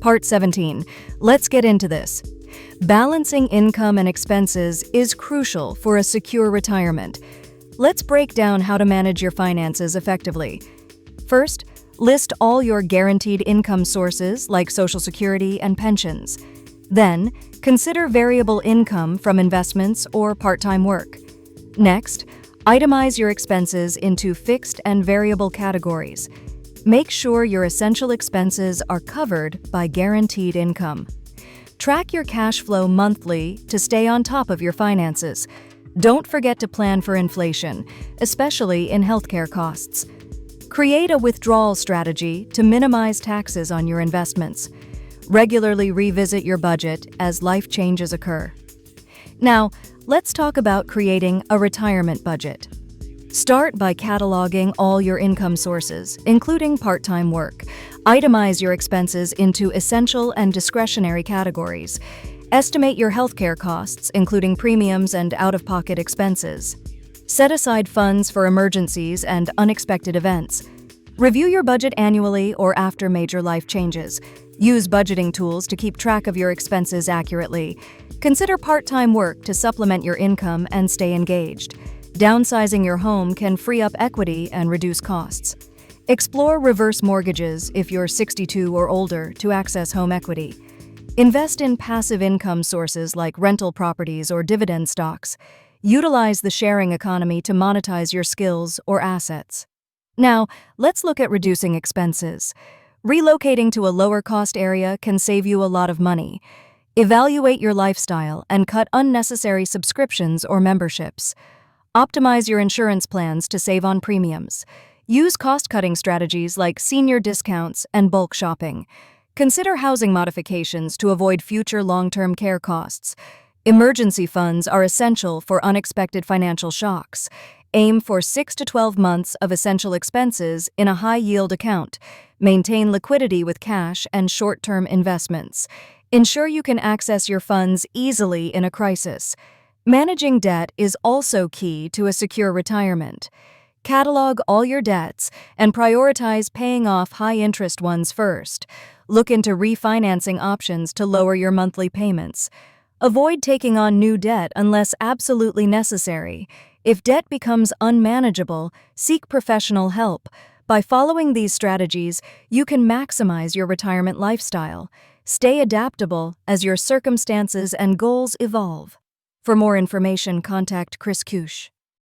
Part 17. Let's get into this. Balancing income and expenses is crucial for a secure retirement. Let's break down how to manage your finances effectively. First, list all your guaranteed income sources like Social Security and pensions. Then, consider variable income from investments or part-time work. Next, itemize your expenses into fixed and variable categories. Make sure your essential expenses are covered by guaranteed income. Track your cash flow monthly to stay on top of your finances. Don't forget to plan for inflation, especially in healthcare costs. Create a withdrawal strategy to minimize taxes on your investments. Regularly revisit your budget as life changes occur. Now, let's talk about creating a retirement budget. Start by cataloging all your income sources, including part-time work. Itemize your expenses into essential and discretionary categories. Estimate your healthcare costs, including premiums and out-of-pocket expenses. Set aside funds for emergencies and unexpected events. Review your budget annually or after major life changes. Use budgeting tools to keep track of your expenses accurately. Consider part-time work to supplement your income and stay engaged. Downsizing your home can free up equity and reduce costs. Explore reverse mortgages if you're 62 or older to access home equity. Invest in passive income sources like rental properties or dividend stocks. Utilize the sharing economy to monetize your skills or assets. Now, let's look at reducing expenses. Relocating to a lower-cost area can save you a lot of money. Evaluate your lifestyle and cut unnecessary subscriptions or memberships. Optimize your insurance plans to save on premiums. Use cost-cutting strategies like senior discounts and bulk shopping. Consider housing modifications to avoid future long-term care costs. Emergency funds are essential for unexpected financial shocks. Aim for 6 to 12 months of essential expenses in a high-yield account. Maintain liquidity with cash and short-term investments. Ensure you can access your funds easily in a crisis. Managing debt is also key to a secure retirement. Catalog all your debts and prioritize paying off high-interest ones first. Look into refinancing options to lower your monthly payments. Avoid taking on new debt unless absolutely necessary. If debt becomes unmanageable, seek professional help. By following these strategies, you can maximize your retirement lifestyle. Stay adaptable as your circumstances and goals evolve. For more information, contact Kris Keush.